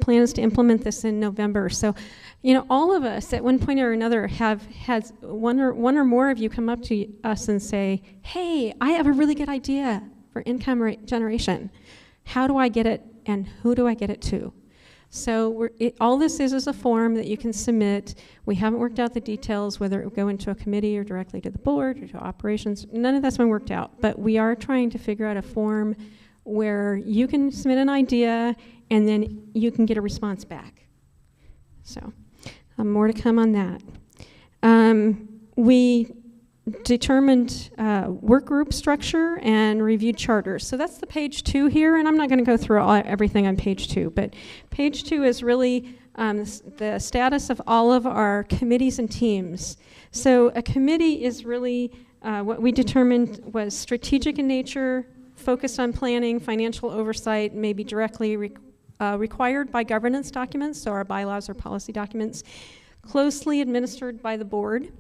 plan is to implement this in November. So, all of us at one point or another have had one or more of you come up to us and say, hey, I have a really good idea for income generation. How do I get it, and who do I get it to? So all this is a form that you can submit. We haven't worked out the details, whether it would go into a committee or directly to the board or to operations. None of that's been worked out, but we are trying to figure out a form where you can submit an idea and then you can get a response back. So more to come on that. We determined work group structure and reviewed charters. So that's the page 2 here, and I'm not going to go through everything on page 2, but page 2 is really the status of all of our committees and teams. So a committee is really what we determined was strategic in nature, focused on planning, financial oversight, maybe directly required by governance documents, so our bylaws or policy documents, closely administered by the board.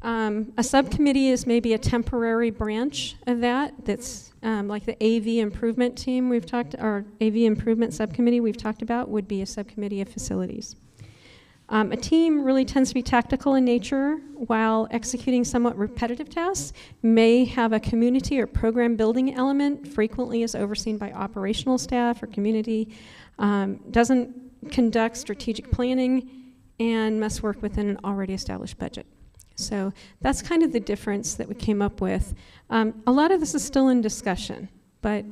A subcommittee is maybe a temporary branch of that's like the AV improvement team or AV improvement subcommittee we've talked about would be a subcommittee of facilities. A team really tends to be tactical in nature, while executing somewhat repetitive tasks may have a community or program building element, frequently is overseen by operational staff or community, doesn't conduct strategic planning, and must work within an already established budget. So that's kind of the difference that we came up with. A lot of this is still in discussion, but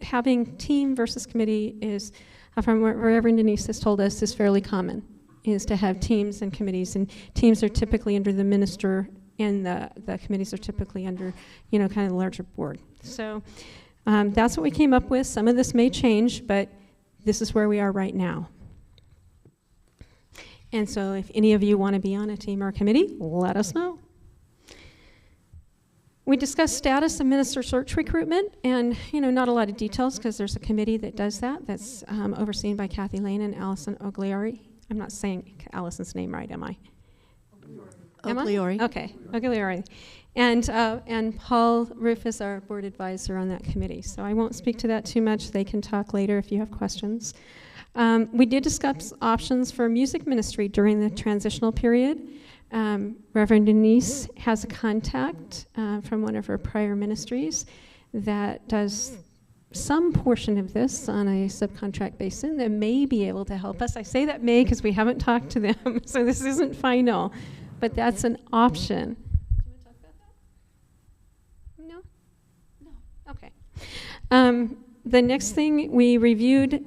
having team versus committee is, from what Reverend Denise has told us, is fairly common, is to have teams and committees, and teams are typically under the minister, and the committees are typically under, kind of the larger board. So that's what we came up with. Some of this may change, but this is where we are right now. And so if any of you want to be on a team or a committee, let us know. We discussed status of minister search recruitment, and not a lot of details because there's a committee that does that, that's overseen by Kathy Lane and Allison Ogliari. I'm not saying Allison's name right, am I? Ogliari. Okay, Ogliari. And Paul Roof is our board advisor on that committee, so I won't speak to that too much. They can talk later if you have questions. We did discuss options for music ministry during the transitional period. Reverend Denise has a contact from one of her prior ministries that does some portion of this on a subcontract basis that may be able to help us. I say that may because we haven't talked to them, so this isn't final, but that's an option. Do you want to talk about that? No? No. Okay. The next thing we reviewed,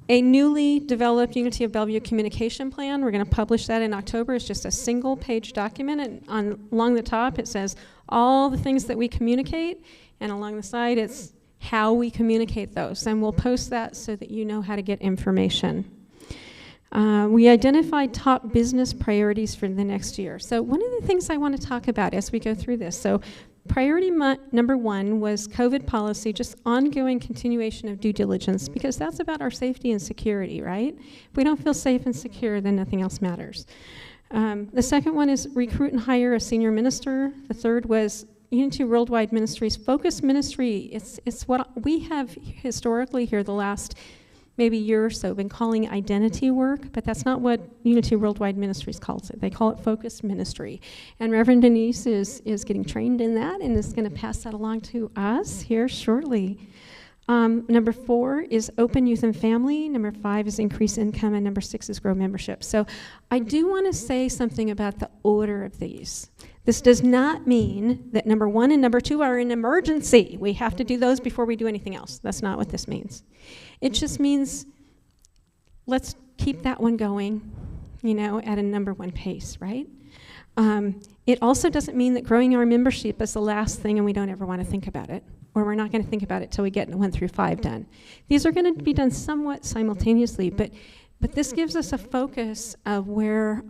a newly developed Unity of Bellevue communication plan. We're going to publish that in October. It's just a single-page document, and along the top it says all the things that we communicate, and along the side it's how we communicate those. And we'll post that so that you know how to get information. We identified top business priorities for the next year. So one of the things I want to talk about as we go through this, so priority number 1 was COVID policy, just ongoing continuation of due diligence, because that's about our safety and security, right? If we don't feel safe and secure, then nothing else matters. The second one is recruit and hire a senior minister. The third was Unity Worldwide Ministries focused ministry. It's what we have historically here the last maybe year or so been calling identity work, but that's not what Unity Worldwide Ministries calls it. They call it focused ministry. And Reverend Denise is getting trained in that and is going to pass that along to us here shortly. Number 4 is open youth and family. Number 5 is increase income, and number 6 is grow membership. So I do want to say something about the order of these. This does not mean that number 1 and number 2 are an emergency. We have to do those before we do anything else. That's not what this means. It just means let's keep that one going, at a number 1 pace, right? It also doesn't mean that growing our membership is the last thing and we don't ever want to think about it, or we're not going to think about it till we get 1 through 5 done. These are going to be done somewhat simultaneously, but this gives us a focus of where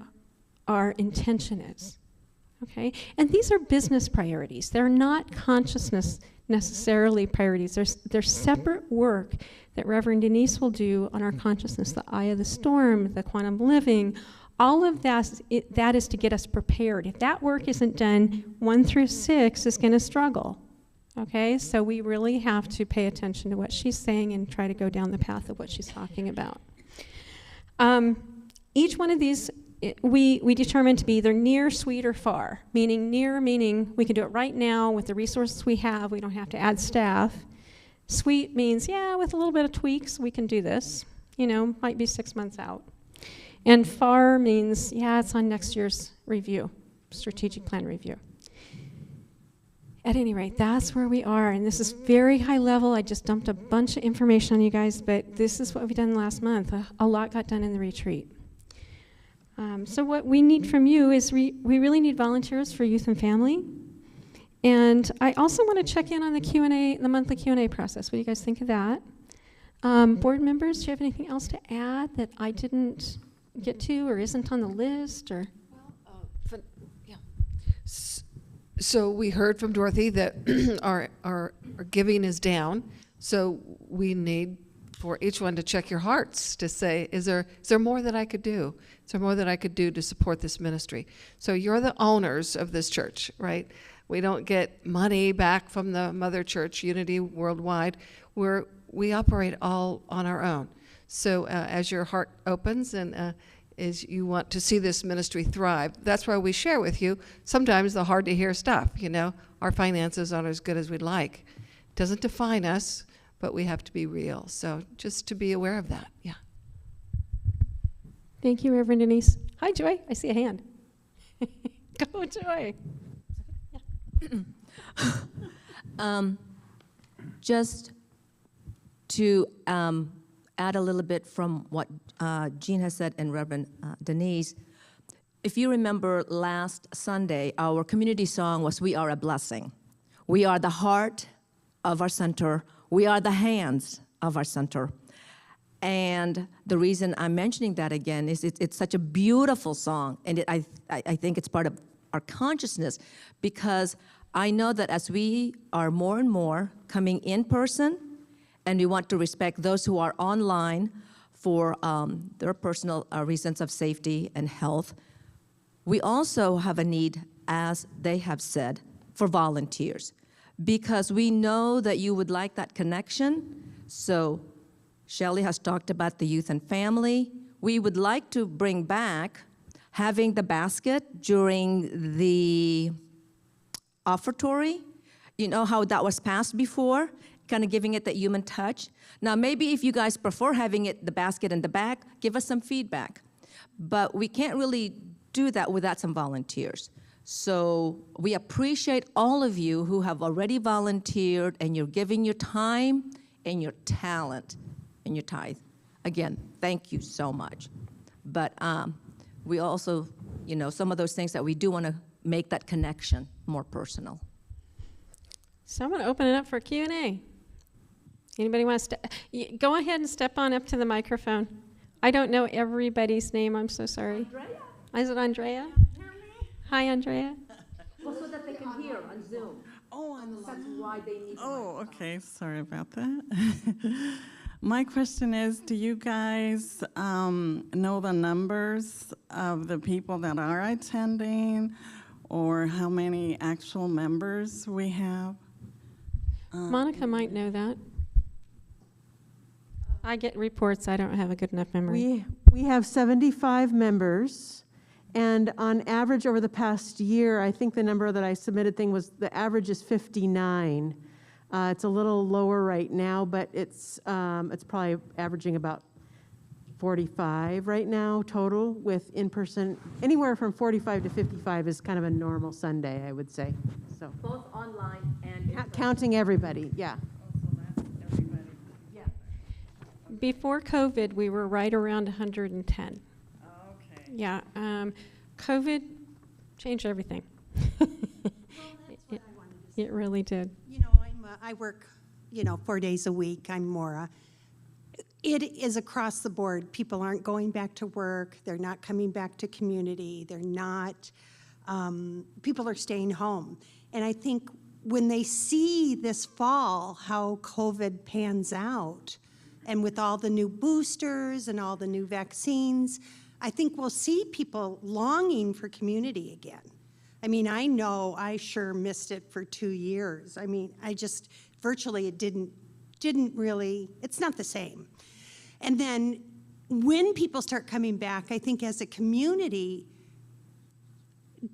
our intention is. Okay, and these are business priorities. They're not consciousness necessarily priorities. There's separate work that Reverend Denise will do on our consciousness, the eye of the storm, the quantum living. All of that is to get us prepared. If that work isn't done, 1 through 6 is going to struggle. Okay, so we really have to pay attention to what she's saying and try to go down the path of what she's talking about. Each one of these we determined to be either near, sweet, or far. Meaning near, meaning we can do it right now with the resources we have. We don't have to add staff. Sweet means, yeah, with a little bit of tweaks, we can do this. You know, might be 6 months out. And far means, yeah, it's on next year's review, strategic plan review. At any rate, that's where we are, and this is very high level. I just dumped a bunch of information on you guys, but this is what we've done last month. A lot got done in the retreat. So what we need from you is we really need volunteers for youth and family. And I also want to check in on the Q&A, the monthly Q&A process. What do you guys think of that? Board members, do you have anything else to add that I didn't get to or isn't on the list? Or So we heard from Dorothy that our giving is down. So we need for each one to check your hearts to say, is there more that I could do? Is there more that I could do to support this ministry? So you're the owners of this church, right? We don't get money back from the mother church, Unity Worldwide. We operate all on our own. So as your heart opens and is you want to see this ministry thrive, that's why we share with you sometimes the hard to hear stuff. You know, our finances aren't as good as we'd like. It doesn't define us, but we have to be real. So just to be aware of that, yeah. Thank you, Reverend Denise. Hi, Joy. I see a hand. Go, Joy. Just to add a little bit from what Jean has said and Reverend Denise, if you remember last Sunday, our community song was "We Are a Blessing." We are the heart of our center. We are the hands of our center. And the reason I'm mentioning that again is it's such a beautiful song, and I think it's part of our consciousness, because I know that as we are more and more coming in person, and we want to respect those who are online for their personal reasons of safety and health, we also have a need, as they have said, for volunteers, because we know that you would like that connection. So Shelley has talked about the youth and family. We would like to bring back having the basket during the offertory. You know how that was passed before, kind of giving it that human touch. Now, maybe if you guys prefer having it, the basket in the back, give us some feedback. But we can't really do that without some volunteers. So we appreciate all of you who have already volunteered, and you're giving your time and your talent and your tithe. Again, thank you so much. But we also, you know, some of those things that we do want to make that connection more personal. So I'm going to open it up for Q&A. Anybody want to go ahead and step on up to the microphone? I don't know everybody's name. I'm so sorry. Andrea? Is it Andrea? Hi, Andrea. Well, so that they can hear on Zoom. Oh, on the That's why they need. Oh, okay. Sorry about that. My question is, do you guys know the numbers of the people that are attending, or how many actual members we have? Monica might know that. I get reports. I don't have a good enough memory. We have 75 members, and on average over the past year, I think the number that I submitted thing was the average is 59. It's a little lower right now, but it's probably averaging about 45 right now total, with in-person. Anywhere from 45 to 55 is kind of a normal Sunday, I would say. So Both online and counting everybody, yeah. Before COVID, we were right around 110. Okay. Yeah, COVID changed everything. It really did. You know, I work, 4 days a week. I'm Maura. It is across the board. People aren't going back to work. They're not coming back to community. They're not, people are staying home. And I think when they see this fall how COVID pans out, and with all the new boosters and all the new vaccines, I think we'll see people longing for community again. I mean, I know I sure missed it for 2 years. I mean, I just, virtually it didn't really, it's not the same. And then when people start coming back, I think as a community,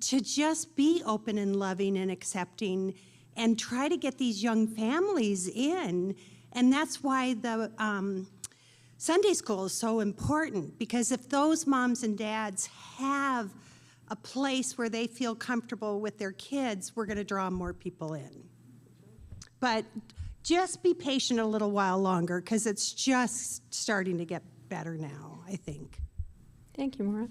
to just be open and loving and accepting and try to get these young families in. And that's why the Sunday school is so important, because if those moms and dads have a place where they feel comfortable with their kids, we're going to draw more people in. But just be patient a little while longer, because it's just starting to get better now, I think. Thank you, Maura.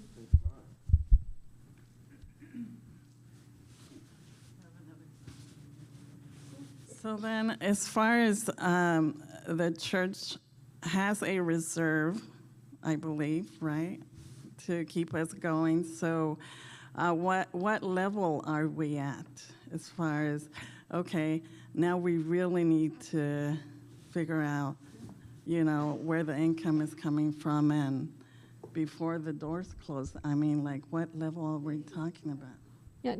So then, as far as the church has a reserve, I believe, right, to keep us going. So what level are we at as far as, okay, now we really need to figure out, you know, where the income is coming from, and before the doors close, I mean, like, what level are we talking about? Yeah.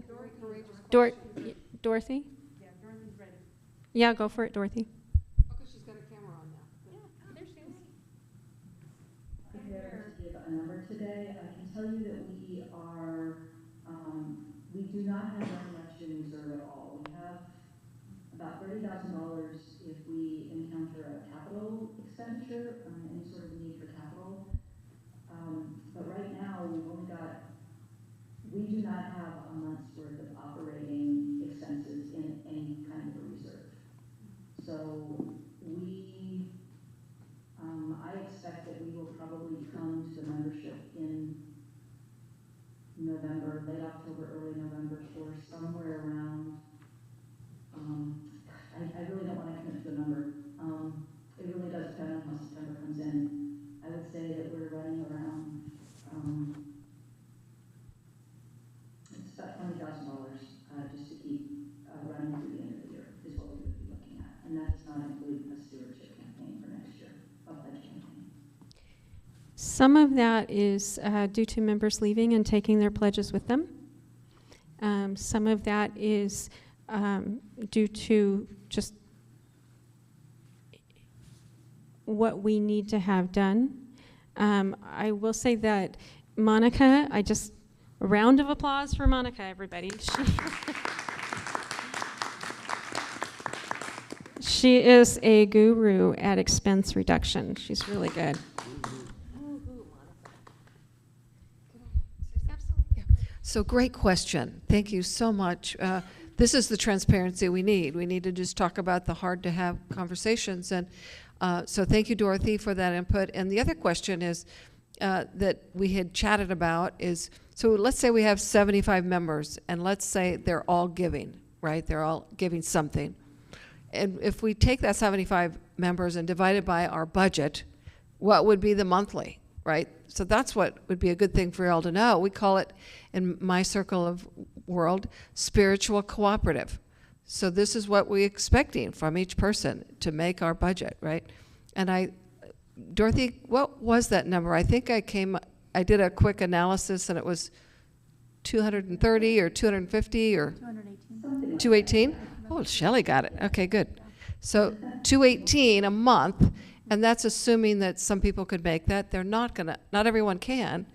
Dorothy? Yeah, Dorothy's ready. Yeah, go for it, Dorothy. Okay, she's got a camera on now. Prepared to give a number today. I can tell you that we are, we do not have very much in reserve at all. We have about $30,000 if we encounter a capital expenditure, any sort of need for capital. But right now, we do not have a month's worth of operating expenses in any kind of a reserve. So I expect that we will probably come to the membership in November, late October, early November, or somewhere around, I really don't want to commit to a number. It really does depend on how September comes in. I would say that we're running around, it's about $20,000 just to keep running through the end of the year is what we would be looking at. And that does not include a stewardship campaign for next year, a pledge campaign. Some of that is due to members leaving and taking their pledges with them. Some of that is due to just what we need to have done. I will say that Monica, a round of applause for Monica, everybody. She is a guru at expense reduction. She's really good. So great question. Thank you so much. This is the transparency we need. We need to just talk about the hard-to-have conversations. And so thank you, Dorothy, for that input. And the other question is that we had chatted about is, so let's say we have 75 members, and let's say they're all giving, right? They're all giving something. And if we take that 75 members and divide it by our budget, what would be the monthly, right? So that's what would be a good thing for you all to know. We call it, in my circle of world, spiritual cooperative. So this is what we're expecting from each person to make our budget, right? And Dorothy, what was that number? I think I did a quick analysis and it was 230 or 250 or 218? Oh, Shelley got it. Okay, good. So 218 a month, and that's assuming that some people could make that. They're not everyone can.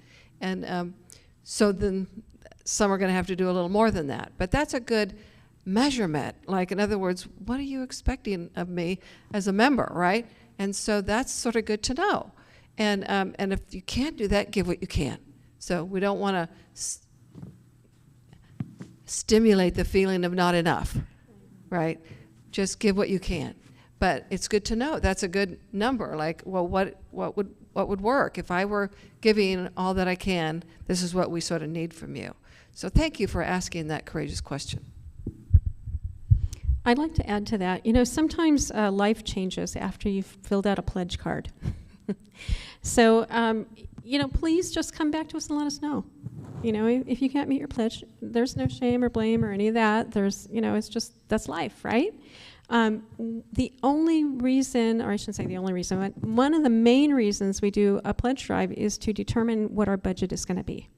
And so then some are gonna have to do a little more than that. But that's a good measurement. Like, in other words, what are you expecting of me as a member, right? And so that's sort of good to know. And if you can't do that, give what you can. So we don't wanna stimulate the feeling of not enough, right? Just give what you can. But it's good to know. That's a good number. Like, well, what would work? If I were giving all that I can, this is what we sort of need from you. So thank you for asking that courageous question. I'd like to add to that. You know, sometimes life changes after you've filled out a pledge card. So, you know, please just come back to us and let us know. You know, if you can't meet your pledge, there's no shame or blame or any of that. There's, you know, it's just, that's life, right? The only reason, or I shouldn't say the only reason, but one of the main reasons we do a pledge drive is to determine what our budget is going to be.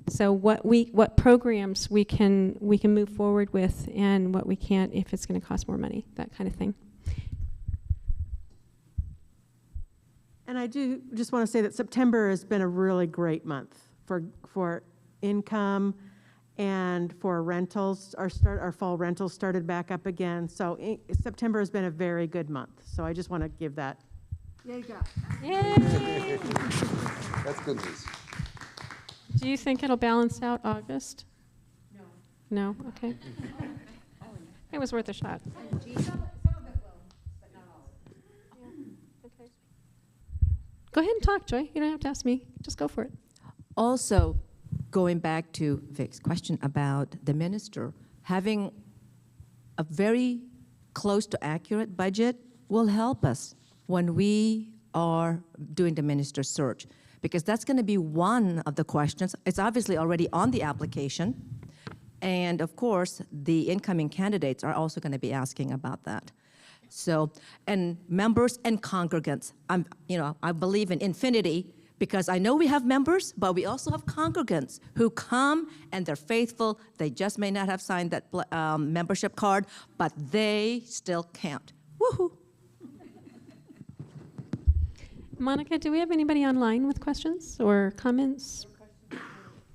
So what programs we can move forward with and what we can't if it's going to cost more money, that kind of thing. And I do just want to say that September has been a really great month for income and for rentals. Our fall rentals started back up again. So September has been a very good month. So I just want to give that. Yay! That's good news. Do you think it'll balance out August? No. No? Okay. It was worth a shot. Okay. Go ahead and talk, Joy. You don't have to ask me. Just go for it. Also, going back to Vic's question about the minister, having a very close to accurate budget will help us when we are doing the minister search, because that's going to be one of the questions. It's obviously already on the application, and of course, the incoming candidates are also going to be asking about that. So, and members and congregants, I believe in infinity, because I know we have members, but we also have congregants who come and they're faithful. They just may not have signed that membership card, but they still count. Woohoo! Monica, do we have anybody online with questions or comments?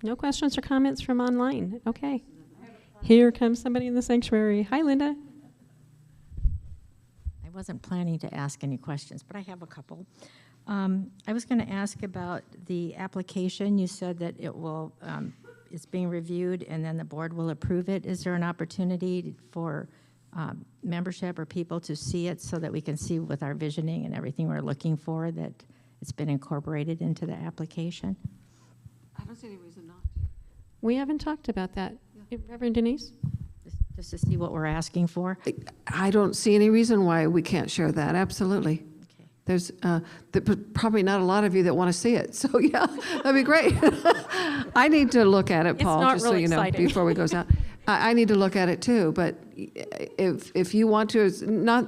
No questions or comments from online. Okay. Here comes somebody in the sanctuary. Hi, Linda. I wasn't planning to ask any questions, but I have a couple. I was going to ask about the application. You said that it will, it's being reviewed and then the board will approve it. Is there an opportunity for membership or people to see it so that we can see with our visioning and everything we're looking for that it's been incorporated into the application? I don't see any reason not to. We haven't talked about that. Reverend Denise? Just to see what we're asking for? I don't see any reason why we can't share that, absolutely. Okay. There's probably not a lot of you that want to see it, so yeah, that'd be great. I need to look at it, It's Paul, not just so real you know, exciting. before we goes out. I need to look at it too, but if you want to,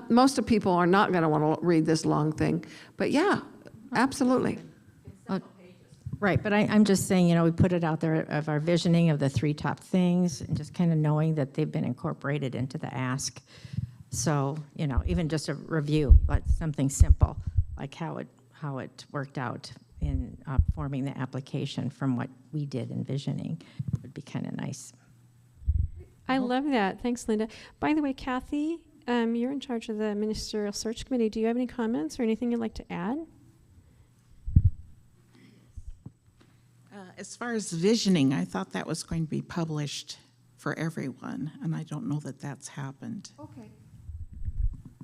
most of people are not going to want to read this long thing, but yeah, absolutely. Right, but I'm just saying, we put it out there of our visioning of the 3 top things and just kind of knowing that they've been incorporated into the ask. So, even just a review, but something simple, like how it worked out in forming the application from what we did in visioning would be kind of nice. I love that. Thanks, Linda. By the way, Kathy, you're in charge of the Ministerial Search Committee. Do you have any comments or anything you'd like to add? As far as visioning, I thought that was going to be published for everyone, and I don't know that that's happened. Okay.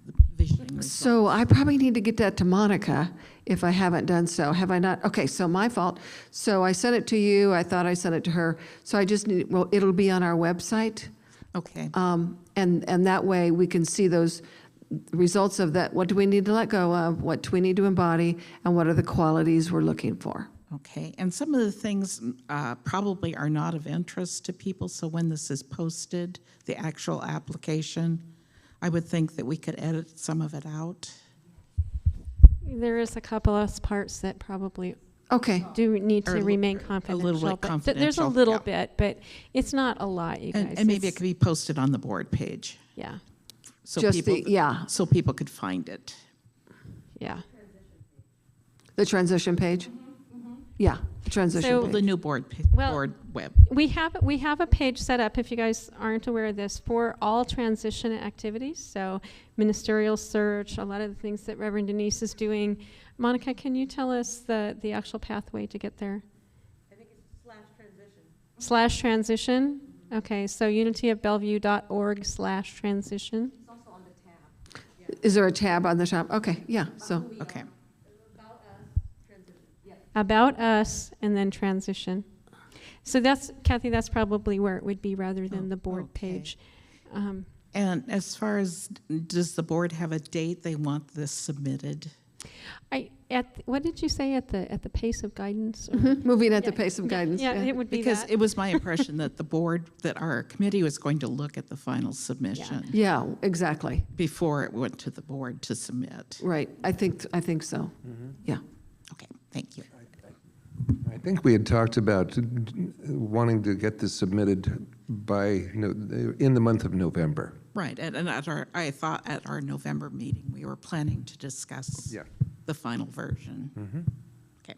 The visioning results. So I probably need to get that to Monica if I haven't done so. Have I not? Okay, so my fault. So I sent it to you. I thought I sent it to her. So I just need, well, it'll be on our website. Okay. And that way we can see those results of that. What do we need to let go of? What do we need to embody? And what are the qualities we're looking for? Okay, and some of the things probably are not of interest to people, so when this is posted, the actual application, I would think that we could edit some of it out. There is a couple of parts that probably Okay. do need to Or remain confidential. little bit but there's a confidential, little yeah. bit, but it's not a lot, you guys. And maybe it It's- could be posted on the board page, Yeah, so Just people, yeah, so people could find it. yeah. the transition page? Yeah, the transition So- Well, the page. new board Well- board web. We have a page set up, if you guys aren't aware of this, for all transition activities. So ministerial search, a lot of the things that Reverend Denise is doing. Monica, can you tell us the actual pathway to get there? I think it's /transition. Okay, so unityofbellevue.org/transition. Is there a tab on the top? Okay, yeah, so, Okay. About us, and then transition. So that's, Kathy, that's probably where it would be rather than the board okay. page. And as far as, does the board have a date they want this submitted? What did you say, at the pace of guidance? Or- moving at the pace of guidance. Yeah, it would be Because that. it was my impression that the board, that our committee was going to look at the final submission Yeah, exactly, before it went to the board to submit. right. I think so, yeah. Okay, thank you. I think we had talked about wanting to get this submitted in the month of November. Right, and I thought at our November meeting, we were planning to discuss Yeah. the final version. Okay.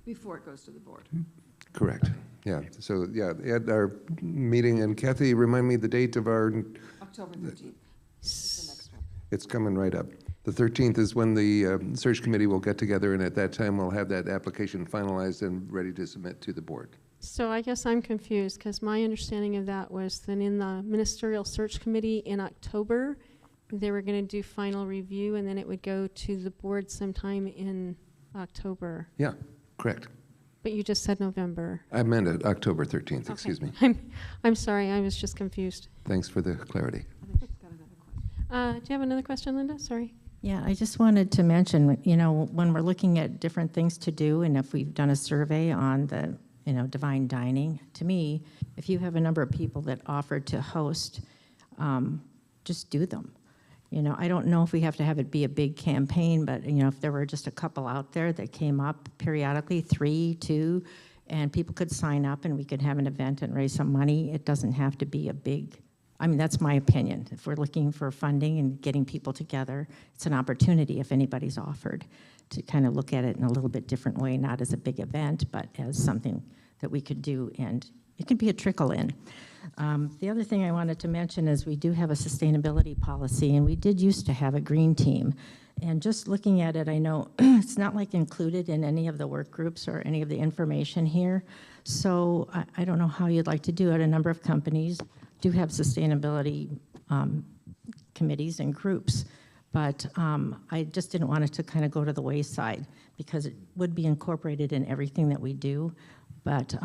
Before it goes to the board. Correct. Yeah. So, yeah, at our meeting, and Kathy, remind me the date of our, October 13th. It's the next one. it's coming right up. The 13th is when the search committee will get together, and at that time, we'll have that application finalized and ready to submit to the board. So I guess I'm confused, because my understanding of that was that in the ministerial search committee in October, they were going to do final review, and then it would go to the board sometime in October. Yeah, correct. But you just said November. I meant it, October 13th, excuse me. I'm sorry, I was just confused. Thanks for the clarity. She's got another question. Do you have another question, Linda? Sorry. Yeah, I just wanted to mention, when we're looking at different things to do, and if we've done a survey on the, Divine Dining, to me, if you have a number of people that offer to host, just do them. I don't know if we have to have it be a big campaign, but, if there were just a couple out there that came up periodically, 3, 2, and people could sign up and we could have an event and raise some money, it doesn't have to be a big, that's my opinion. If we're looking for funding and getting people together, it's an opportunity if anybody's offered to kind of look at it in a little bit different way, not as a big event, but as something that we could do, and it could be a trickle in. The other thing I wanted to mention is we do have a sustainability policy, and we did used to have a green team. And just looking at it, I know it's not like included in any of the work groups or any of the information here. So I don't know how you'd like to do it. A number of companies do have sustainability committees and groups. But I just didn't want it to kind of go to the wayside, because it would be incorporated in everything that we do. But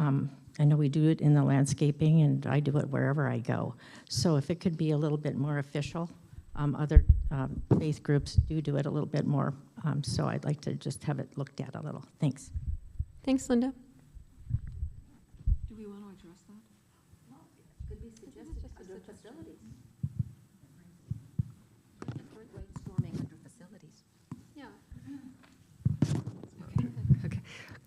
I know we do it in the landscaping, and I do it wherever I go. So if it could be a little bit more official, other faith groups do it a little bit more. So I'd like to just have it looked at a little. Thanks. Thanks, Linda. Do we want to address that? No, it could be suggested under facilities. Brainstorming under facilities. Yeah. Okay.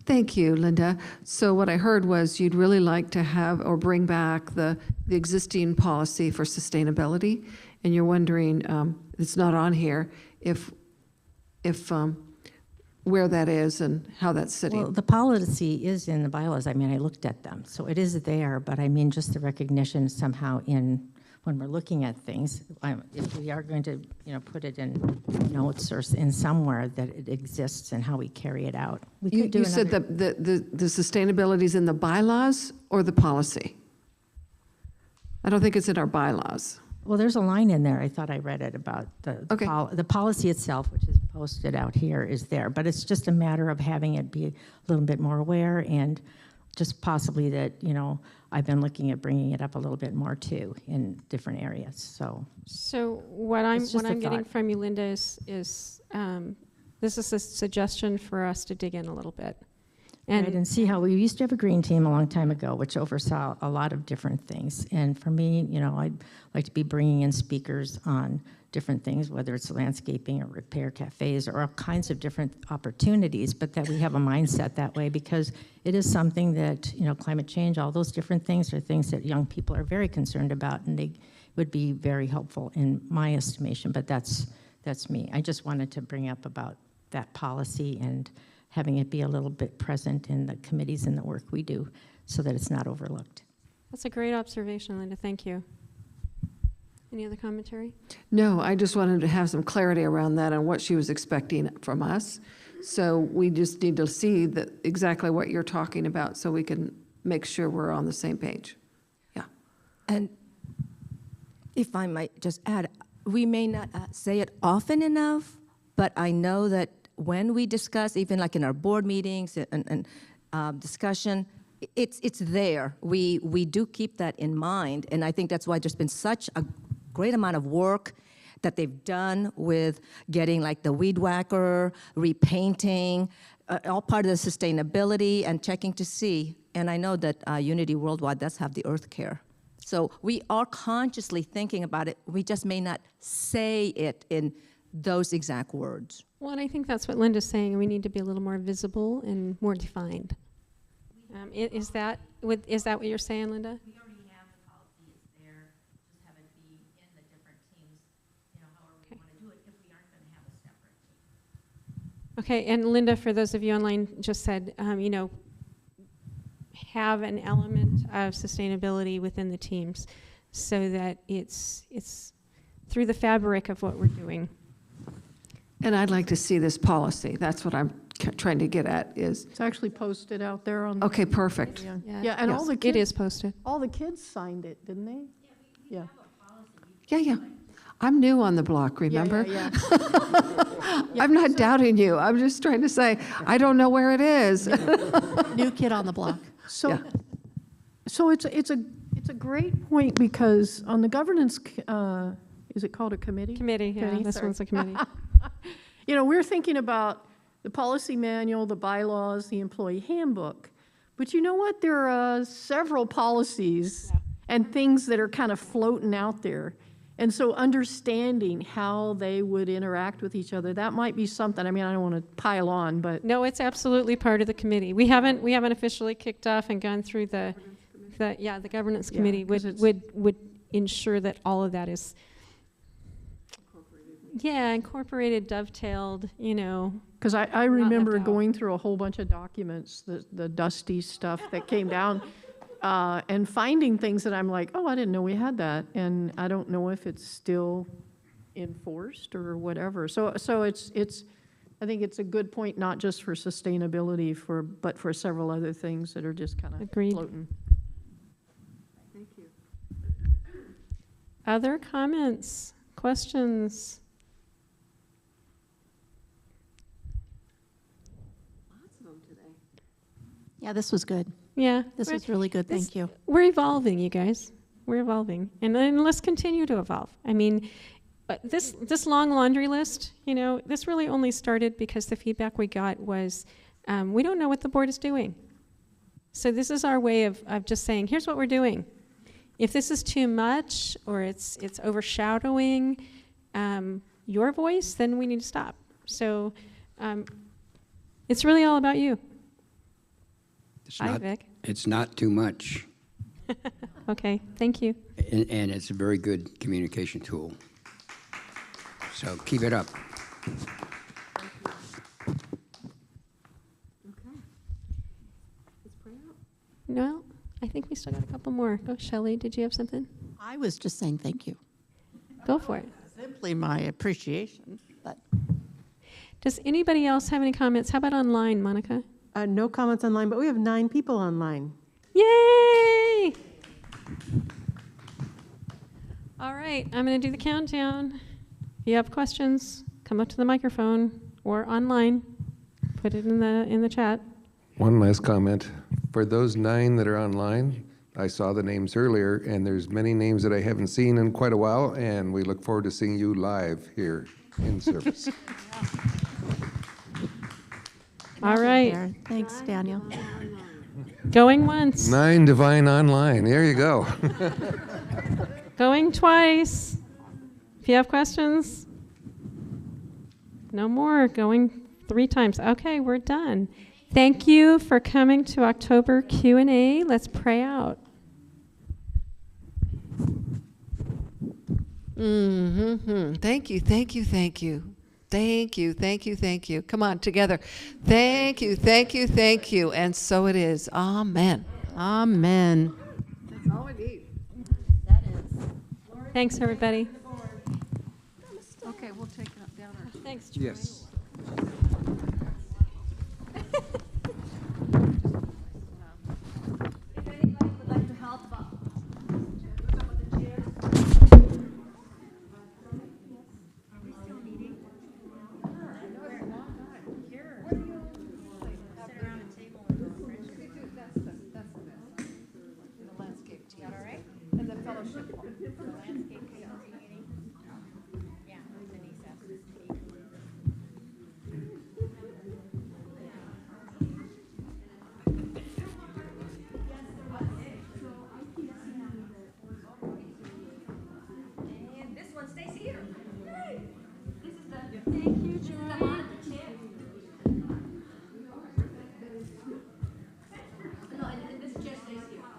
Thank you, Linda. So what I heard was you'd really like to have or bring back the existing policy for sustainability, and you're wondering, it's not on here, if where that is and how that's sitting. Well, the policy is in the bylaws. I looked at them, so it is there, but just the recognition somehow in, when we're looking at things, if we are going to, put it in notes or in somewhere that it exists and how we carry it out. We could do You said another- the sustainability is in the bylaws or the policy? I don't think it's in our bylaws. Well, there's a line in there, I thought I read it, about the Okay. the policy itself, which is posted out here, is there. But it's just a matter of having it be a little bit more aware, and just possibly that, I've been looking at bringing it up a little bit more too in different areas, so. So what I'm It's just a getting thought. from you, Linda, is this is a suggestion for us to dig in a little bit. Right, and see how we used to have a green team a long time ago, which oversaw a lot of different things. And for me, I'd like to be bringing in speakers on different things, whether it's landscaping or repair cafes or all kinds of different opportunities, but that we have a mindset that way, because it is something that, climate change, all those different things are things that young people are very concerned about, and they would be very helpful in my estimation, but that's me. I just wanted to bring up about that policy and having it be a little bit present in the committees and the work we do so that it's not overlooked. That's a great observation, Linda. Thank you. Any other commentary? No, I just wanted to have some clarity around that and what she was expecting from us. So we just need to see that exactly what you're talking about so we can make sure we're on the same page. Yeah. And if I might just add, we may not say it often enough, but I know that when we discuss, even like in our board meetings and discussion, it's there. We do keep that in mind, and I think that's why there's been such a great amount of work that they've done with getting like the weed whacker, repainting, all part of the sustainability and checking to see. And I know that Unity Worldwide does have the Earth Care. So we are consciously thinking about it. We just may not say it in those exact words. Well, and I think that's what Linda's saying. We need to be a little more visible and more defined. Is that what you're saying, Linda? We already have the policy, it's there, just have it be in the different teams, however we want to do it, if we aren't going to have a separate team. Okay, and Linda, for those of you online, just said, have an element of sustainability within the teams so that it's through the fabric of what we're doing. And I'd like to see this policy. That's what I'm trying to get at is, It's actually posted out there on. okay, perfect. Yeah, and all Yes, the It kids, is posted. all the kids signed it, didn't they? Yeah. Yeah. I'm new on the block, remember? Yeah. I'm not doubting you. I'm just trying to say, I don't know where it is. New kid on the block. So, Yeah. so it's a great point because on the governance, is it called a committee? Committee, yeah, Committee, this sorry. one's a committee. We're thinking about the policy manual, the bylaws, the employee handbook. But you know what? There are several policies and things that are kind of floating out there. And so understanding how they would interact with each other, that might be something. I mean, I don't want to pile on, but No, it's absolutely part of the committee. We haven't officially kicked off and gone through the governance Yeah, committee 'cause it's- would ensure that all of that is incorporated, dovetailed, because I remember left out. going through a whole bunch of documents, the dusty stuff that came down, and finding things that I'm like, oh, I didn't know we had that, and I don't know if it's still enforced or whatever. So it's I think it's a good point, not just for sustainability, but for several other things that are just kind of Agreed. floating. Other comments, questions? Yeah, this was good. Yeah. This we're- was really good. this- Thank you. We're evolving, you guys. We're evolving. And then let's continue to evolve. I mean, this long laundry list, this really only started because the feedback we got was, we don't know what the board is doing. So this is our way of just saying, here's what we're doing. If this is too much or it's overshadowing your voice, then we need to stop. So it's really all about you. Hi, Vic. It's not too much, Okay, thank you. and it's a very good communication tool. So keep it up. No, I think we still got a couple more. Go, Shelley, did you have something? I was just saying thank you. Go for it. Simply my appreciation, but Does anybody else have any comments? How about online, Monica? No comments online, but we have 9 people online. Yay! All right, I'm going to do the countdown. If you have questions, come up to the microphone or online. Put it in the chat. One last comment. For those 9 that are online, I saw the names earlier, and there's many names that I haven't seen in quite a while, and we look forward to seeing you live here in service. All right, there. Thanks, Daniel. going once, 9 divine online. There you go. going twice. If you have questions, no more. Going 3 times. Okay, we're done. Thank you for coming to October Q&A. Let's pray out. Thank you, thank you, thank you. Thank you, thank you, thank you. Come on, together. Thank you, thank you, thank you. And so it is. Amen. Amen. That's all we need. Thanks, everybody. Okay, we'll take it down our... Thanks, Yes.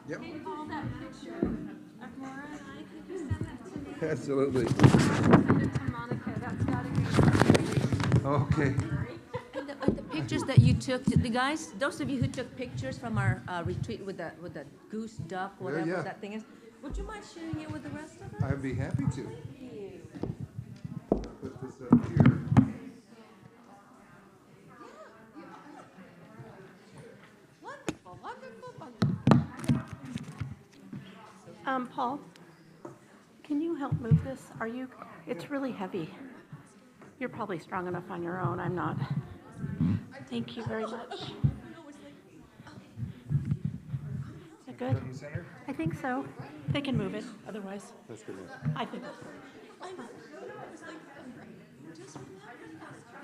Yep. Paul, that picture of Maura and I, could you send that to me? Absolutely. Send it to Monica, that's gotta be. Okay. And the pictures that you took, the guys, those of you who took pictures from our retreat with the goose, duck, whatever yeah. that thing is, would you mind sharing it with the rest of us? I'd be happy to. I'll put this up here. Wonderful, wonderful, wonderful. Paul, can you help move this? It's really heavy. You're probably strong enough on your own, I'm not. Thank you very much. Is that good? I think so. They can move it, otherwise. That's good. I think that's good.